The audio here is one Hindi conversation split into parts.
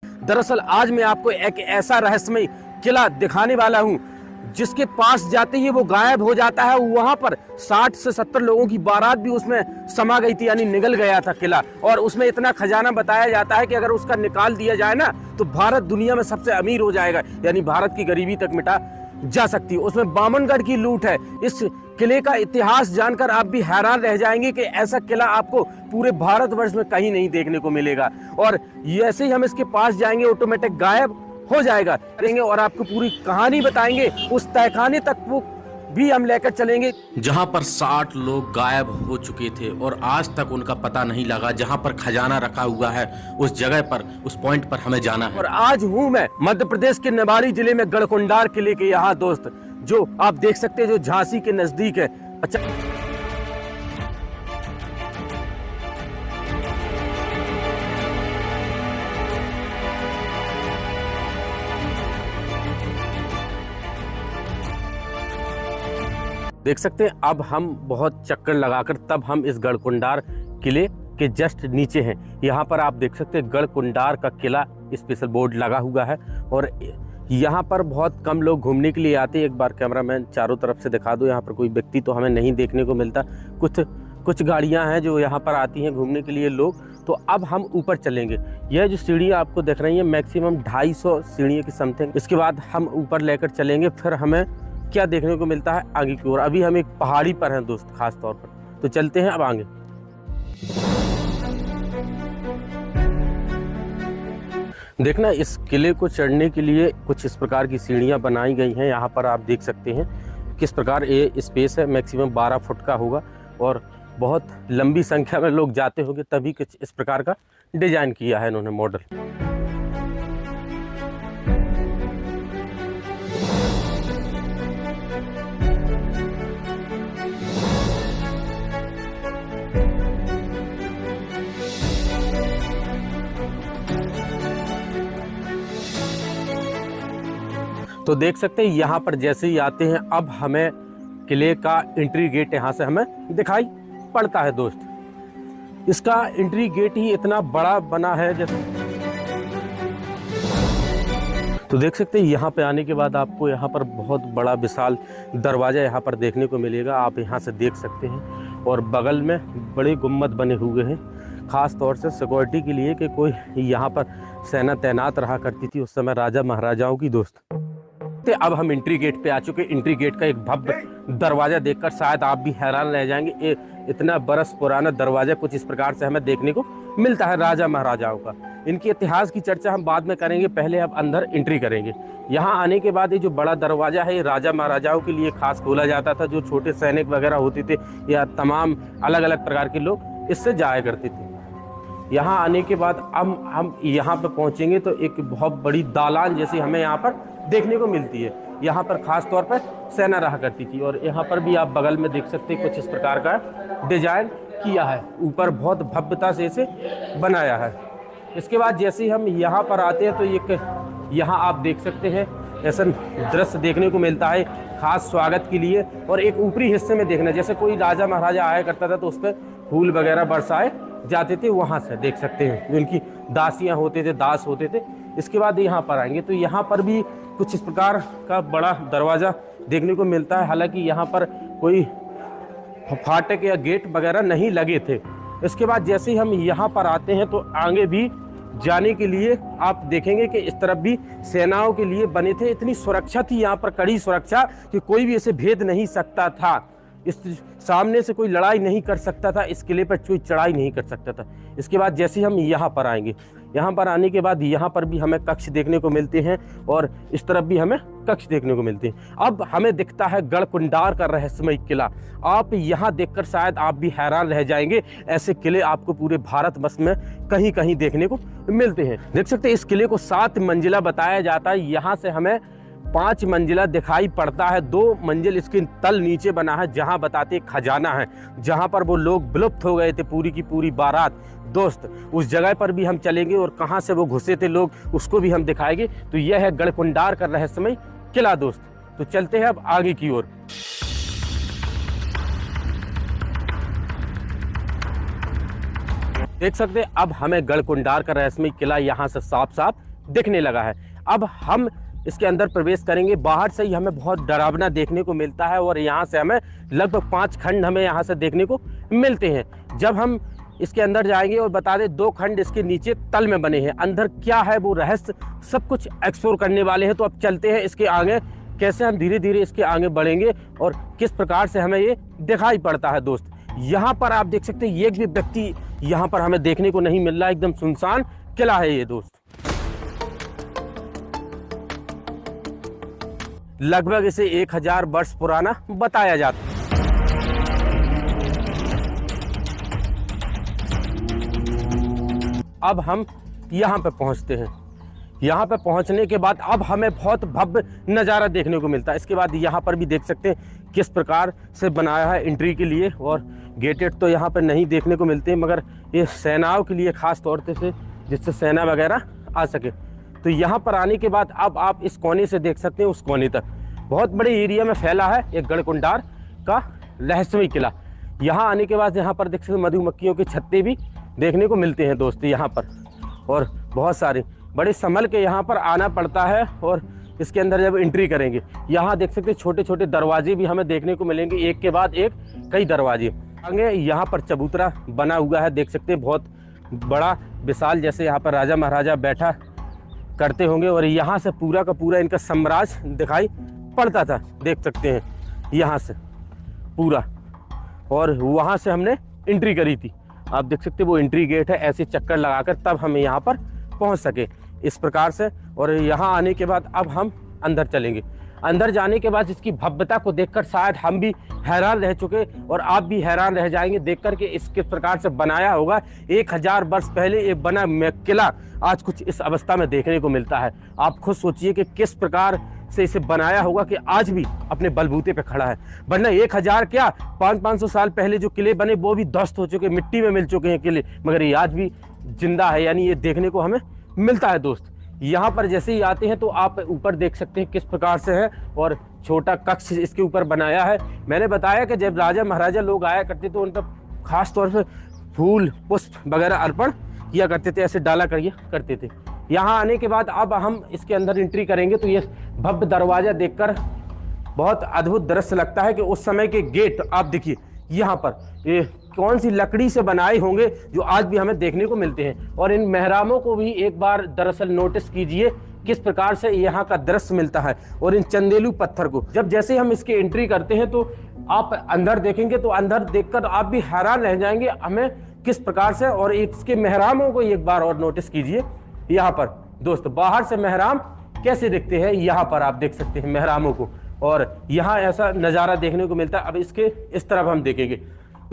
दरअसल आज मैं आपको एक ऐसा रहस्यमय किला दिखाने वाला हूं जिसके पास जाते ही वो गायब हो जाता है। वहां पर 60 से 70 लोगों की बारात भी उसमें समा गई थी, यानी निगल गया था किला। और उसमें इतना खजाना बताया जाता है कि अगर उसका निकाल दिया जाए ना तो भारत दुनिया में सबसे अमीर हो जाएगा, यानी भारत की गरीबी तक मिटा जा सकती है। उसमें बामनगढ़ की लूट है। इस किले का इतिहास जानकर आप भी हैरान रह जाएंगे कि ऐसा किला आपको पूरे भारतवर्ष में कहीं नहीं देखने को मिलेगा। और जैसे ही हम इसके पास जाएंगे ऑटोमेटिक गायब हो जाएगा और आपको पूरी कहानी बताएंगे। उस तहखाने तक वो भी हम लेकर चलेंगे जहां पर 60 लोग गायब हो चुके थे और आज तक उनका पता नहीं लगा। जहां पर खजाना रखा हुआ है उस जगह पर, उस पॉइंट पर हमें जाना है। और आज हूं मैं मध्य प्रदेश के निवाड़ी जिले में गढ़कुंडार किले के यहाँ दोस्त, जो आप देख सकते हैं जो झांसी के नजदीक है। अच्छा, देख सकते हैं अब हम बहुत चक्कर लगाकर तब हम इस गढ़कुंडार किले के जस्ट नीचे हैं। यहाँ पर आप देख सकते हैं गढ़कुंडार का किला स्पेशल बोर्ड लगा हुआ है। और यहाँ पर बहुत कम लोग घूमने के लिए आते हैं। एक बार कैमरामैन चारों तरफ से दिखा दो, यहाँ पर कोई व्यक्ति तो हमें नहीं देखने को मिलता। कुछ गाड़ियाँ हैं जो यहाँ पर आती हैं घूमने के लिए लोग। तो अब हम ऊपर चलेंगे। यह जो सीढ़ियाँ आपको दिख रही हैं मैक्सिमम 250 सीढ़ियों की समथिंग। इसके बाद हम ऊपर लेकर चलेंगे, फिर हमें क्या देखने को मिलता है आगे की ओर। अभी हम एक पहाड़ी पर हैं दोस्त खास तौर पर, तो चलते हैं अब आगे। देखना, इस किले को चढ़ने के लिए कुछ इस प्रकार की सीढ़ियां बनाई गई हैं। यहाँ पर आप देख सकते हैं किस प्रकार ये स्पेस है, मैक्सिमम 12 फुट का होगा और बहुत लंबी संख्या में लोग जाते होंगे, तभी कुछ इस प्रकार का डिजाइन किया है इन्होंने मॉडल। तो देख सकते हैं यहाँ पर जैसे ही आते हैं अब हमें किले का एंट्री गेट यहाँ से हमें दिखाई पड़ता है दोस्त। इसका एंट्री गेट ही इतना बड़ा बना है जैसे, तो देख सकते हैं यहाँ पे आने के बाद आपको यहाँ पर बहुत बड़ा विशाल दरवाजा यहाँ पर देखने को मिलेगा। आप यहाँ से देख सकते हैं और बगल में बड़े गुम्बद बने हुए हैं, खास तौर से सिक्योरिटी के लिए कि कोई यहाँ पर सेना तैनात रहा करती थी उस समय राजा महाराजाओं की दोस्त। अब हम एंट्री गेट पे आ चुके। एंट्री गेट का एक भव्य दरवाजा देखकर शायद आप भी हैरान रह जाएंगे। इतना बरस पुराना दरवाजा कुछ इस प्रकार से हमें देखने को मिलता है राजा महाराजाओं का। इनके इतिहास की चर्चा हम बाद में करेंगे, पहले अब अंदर एंट्री करेंगे। यहाँ आने के बाद ये जो बड़ा दरवाजा है ये राजा महाराजाओं के लिए खास खोला जाता था। जो छोटे सैनिक वगैरह होते थे या तमाम अलग अलग प्रकार के लोग इससे जाया करते थे। यहाँ आने के बाद हम यहाँ पर पहुँचेंगे तो एक बहुत बड़ी दालान जैसी हमें यहाँ पर देखने को मिलती है। यहाँ पर खास तौर पर सेना रहा करती थी और यहाँ पर भी आप बगल में देख सकते हैं कुछ इस प्रकार का डिजाइन किया है, ऊपर बहुत भव्यता से इसे बनाया है। इसके बाद जैसे ही हम यहाँ पर आते हैं तो एक यहाँ आप देख सकते हैं ऐसा दृश्य देखने को मिलता है खास स्वागत के लिए। और एक ऊपरी हिस्से में देखना, जैसे कोई राजा महाराजा आया करता था तो उस पर फूल वगैरह बरसाए जाते थे, वहाँ से देख सकते हैं उनकी दासियाँ होते थे, दास होते थे। इसके बाद यहाँ पर आएंगे तो यहाँ पर भी कुछ इस प्रकार का बड़ा दरवाज़ा देखने को मिलता है। हालांकि यहाँ पर कोई फाटक या गेट वगैरह नहीं लगे थे। इसके बाद जैसे ही हम यहाँ पर आते हैं तो आगे भी जाने के लिए आप देखेंगे कि इस तरफ भी सेनाओं के लिए बने थे। इतनी सुरक्षा थी यहाँ पर, कड़ी सुरक्षा, कि कोई भी इसे भेद नहीं सकता था। इस सामने से कोई लड़ाई नहीं कर सकता था, इस किले पर कोई चढ़ाई नहीं कर सकता था। इसके बाद जैसे ही हम यहाँ पर आएंगे, यहाँ पर आने के बाद यहाँ पर भी हमें कक्ष देखने को मिलते हैं और इस तरफ भी हमें कक्ष देखने को मिलते हैं। अब हमें दिखता है गढ़कुंडार का रहस्यमय किला। आप यहाँ देखकर शायद आप भी हैरान रह जाएंगे। ऐसे किले आपको पूरे भारतवर्ष में कहीं कहीं देखने को मिलते हैं। देख सकते हैं इस किले को 7 मंजिला बताया जाता है। यहाँ से हमें 5 मंजिला दिखाई पड़ता है। 2 मंजिल इसके तल नीचे बना है जहां बताते खजाना है, जहां पर वो लोग विलुप्त हो गए थे पूरी की पूरी बारात दोस्त। उस जगह पर भी हम चलेंगे और कहां से वो घुसे थे लोग उसको भी हम दिखाएंगे। तो यह है गढ़कुंडार का रहस्यमय किला दोस्त। तो चलते हैं अब आगे की ओर। देख सकते हैं अब हमें गढ़कुंडार का रहस्यमय किला यहाँ से साफ साफ दिखने लगा है। अब हम इसके अंदर प्रवेश करेंगे। बाहर से ही हमें बहुत डरावना देखने को मिलता है और यहाँ से हमें लगभग 5 खंड हमें यहाँ से देखने को मिलते हैं। जब हम इसके अंदर जाएंगे, और बता दें 2 खंड इसके नीचे तल में बने हैं, अंदर क्या है वो रहस्य सब कुछ एक्सप्लोर करने वाले हैं। तो अब चलते हैं इसके आगे, कैसे हम धीरे धीरे इसके आगे बढ़ेंगे और किस प्रकार से हमें ये दिखाई पड़ता है। दोस्त यहाँ पर आप देख सकते हैं एक भी व्यक्ति यहाँ पर हमें देखने को नहीं मिल रहा, एकदम सुनसान किला है ये दोस्त। लगभग इसे 1000 वर्ष पुराना बताया जाता है। अब हम यहाँ पे पहुँचते हैं। यहाँ पे पहुँचने के बाद अब हमें बहुत भव्य नज़ारा देखने को मिलता है। इसके बाद यहाँ पर भी देख सकते हैं किस प्रकार से बनाया है एंट्री के लिए, और गेटेड तो यहाँ पर नहीं देखने को मिलते हैं, मगर ये सेनाओं के लिए ख़ास तौर से, जिससे सेना वगैरह आ सके। तो यहाँ पर आने के बाद अब आप इस कोने से देख सकते हैं उस कोने तक बहुत बड़े एरिया में फैला है एक गढ़कुंडार का रहस्यमय किला। यहाँ आने के बाद यहाँ पर देख सकते मधुमक्खियों के छत्ते भी देखने को मिलते हैं दोस्त यहाँ पर, और बहुत सारे बड़े संभल के यहाँ पर आना पड़ता है। और इसके अंदर जब एंट्री करेंगे यहाँ देख सकते छोटे छोटे दरवाजे भी हमें देखने को मिलेंगे, एक के बाद एक कई दरवाजे। आगे यहाँ पर चबूतरा बना हुआ है, देख सकते हैं बहुत बड़ा विशाल, जैसे यहाँ पर राजा महाराजा बैठा करते होंगे, और यहाँ से पूरा का पूरा इनका साम्राज्य दिखाई पड़ता था, देख सकते हैं यहाँ से पूरा। और वहाँ से हमने एंट्री करी थी, आप देख सकते हैं वो एंट्री गेट है, ऐसे चक्कर लगाकर तब हम यहाँ पर पहुँच सके इस प्रकार से। और यहाँ आने के बाद अब हम अंदर चलेंगे। अंदर जाने के बाद इसकी भव्यता को देखकर शायद हम भी हैरान रह चुके और आप भी हैरान रह जाएंगे देखकर कि इस किस प्रकार से बनाया होगा। 1000 वर्ष पहले ये बना किला आज कुछ इस अवस्था में देखने को मिलता है। आप खुद सोचिए कि किस प्रकार से इसे बनाया होगा कि आज भी अपने बलबूते पे खड़ा है। वरना 1000 क्या 500-500 साल पहले जो किले बने वो भी ध्वस्त हो चुके, मिट्टी में मिल चुके हैं किले, मगर ये आज भी जिंदा है, यानी ये देखने को हमें मिलता है दोस्त। यहाँ पर जैसे ही आते हैं तो आप ऊपर देख सकते हैं किस प्रकार से है, और छोटा कक्ष इसके ऊपर बनाया है। मैंने बताया कि जब राजा महाराजा लोग आया करते तो उन पर खास तौर से फूल पुष्प वगैरह अर्पण किया करते थे, ऐसे डाला करते थे। यहाँ आने के बाद अब हम इसके अंदर एंट्री करेंगे तो ये भव्य दरवाजा देखकर बहुत अद्भुत दृश्य लगता है कि उस समय के गेट आप देखिए यहाँ पर ये कौन सी लकड़ी से बनाए होंगे जो आज भी हमें देखने को मिलते हैं। और इन मेहराबों को भी एक बार दरअसल नोटिस कीजिए किस प्रकार से यहाँ का दृश्य मिलता है, और इन चंदेलू पत्थर को जब जैसे हम इसकी एंट्री करते हैं तो आप अंदर देखेंगे तो अंदर देखकर आप भी हैरान रह जाएंगे हमें किस प्रकार से। और इसके मेहराबों को एक बार और नोटिस कीजिए यहाँ पर दोस्त, बाहर से मेहराब कैसे दिखते हैं यहाँ पर आप देख सकते हैं मेहराबों को, और यहाँ ऐसा नज़ारा देखने को मिलता है। अब इसके इस तरफ हम देखेंगे,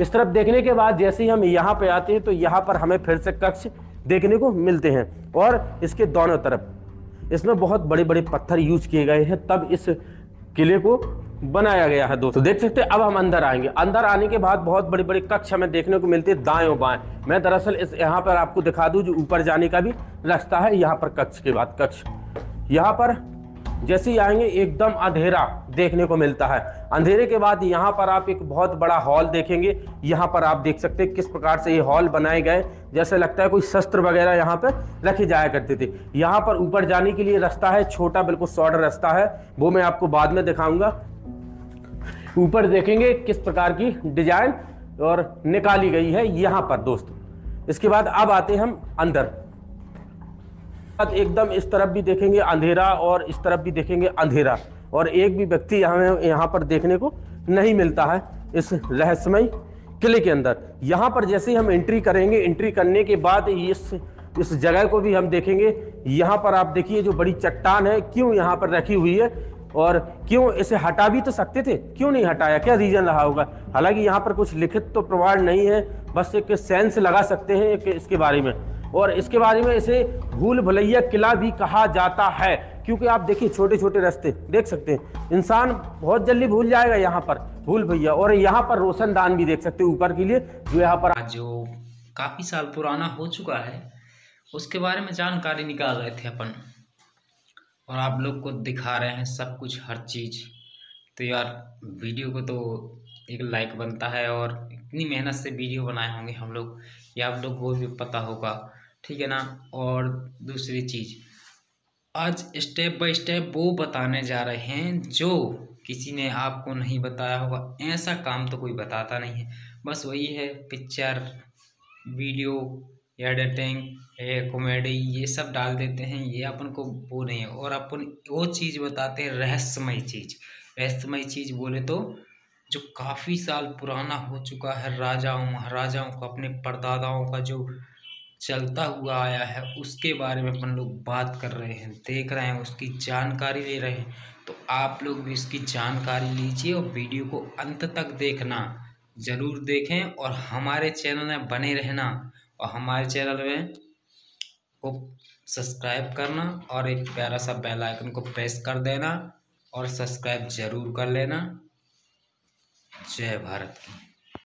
इस तरफ देखने के बाद जैसे ही हम यहाँ पे आते हैं तो यहाँ पर हमें फिर से कक्ष देखने को मिलते हैं, और इसके दोनों तरफ इसमें बहुत बड़े बड़े पत्थर यूज किए गए हैं, तब इस किले को बनाया गया है दोस्तों। देख सकते हैं अब हम अंदर आएंगे। अंदर आने के बाद बहुत बड़े बड़े कक्ष हमें देखने को मिलते हैं दाएं बाएं। मैं दरअसल इस यहाँ पर आपको दिखा दूं जो ऊपर जाने का भी रास्ता है। यहाँ पर कक्ष के बाद कक्ष, यहाँ पर जैसे ही आएंगे एकदम अंधेरा देखने को मिलता है। अंधेरे के बाद यहाँ पर आप एक बहुत बड़ा हॉल देखेंगे। यहाँ पर आप देख सकते हैं किस प्रकार से ये हॉल बनाए गए, जैसे लगता है कोई शस्त्र वगैरह यहाँ पर रखे जाया करते थे। यहाँ पर ऊपर जाने के लिए रास्ता है, छोटा बिल्कुल शॉर्ट रास्ता है, वो मैं आपको बाद में दिखाऊंगा। ऊपर देखेंगे किस प्रकार की डिजाइन और निकाली गई है यहाँ पर दोस्तों। इसके बाद अब आते हैं हम अंदर। एकदम इस तरफ भी देखेंगे अंधेरा और इस तरफ भी देखेंगे अंधेरा, और एक भी व्यक्ति यहाँ पर देखने को नहीं मिलता है इस रहस्यमय किले के अंदर। यहाँ पर जैसे ही हम एंट्री करेंगे, एंट्री करने के बाद इस जगह को भी हम देखेंगे। यहाँ पर आप देखिए जो बड़ी चट्टान है क्यों यहाँ पर रखी हुई है, और क्यों इसे हटा भी तो सकते थे, क्यों नहीं हटाया, क्या रीजन रहा होगा। हालांकि यहाँ पर कुछ लिखित तो प्रमाण नहीं है, बस एक सेंस लगा सकते हैं इसके बारे में। और इसके बारे में इसे भूल भुलैया किला भी कहा जाता है, क्योंकि आप देखिए छोटे छोटे रास्ते देख सकते हैं, इंसान बहुत जल्दी भूल जाएगा यहाँ पर भूल भैया। और यहाँ पर रोशनदान भी देख सकते हैं ऊपर के लिए, जो यहाँ पर जो काफ़ी साल पुराना हो चुका है उसके बारे में जानकारी निकाल रहे थे अपन, और आप लोग को दिखा रहे हैं सब कुछ हर चीज़। तो यार वीडियो को तो एक लाइक बनता है, और इतनी मेहनत से वीडियो बनाए होंगे हम लोग, ये आप लोग को भी पता होगा, ठीक है ना। और दूसरी चीज़ आज स्टेप बाय स्टेप वो बताने जा रहे हैं जो किसी ने आपको नहीं बताया होगा। ऐसा काम तो कोई बताता नहीं है, बस वही है पिक्चर, वीडियो एडिटिंग, कॉमेडी ये सब डाल देते हैं। ये अपन को वो नहीं है, और अपन वो चीज़ बताते हैं रहस्यमय चीज़। रहस्यमय चीज़ बोले तो जो काफ़ी साल पुराना हो चुका है, राजाओं महाराजाओं का, अपने परदादाओं का जो चलता हुआ आया है, उसके बारे में अपन लोग बात कर रहे हैं, देख रहे हैं, उसकी जानकारी ले रहे हैं। तो आप लोग भी इसकी जानकारी लीजिए और वीडियो को अंत तक देखना, ज़रूर देखें और हमारे चैनल में बने रहना, और हमारे चैनल में को सब्सक्राइब करना और एक प्यारा सा बेल आइकन को प्रेस कर देना और सब्सक्राइब ज़रूर कर लेना। जय भारत की।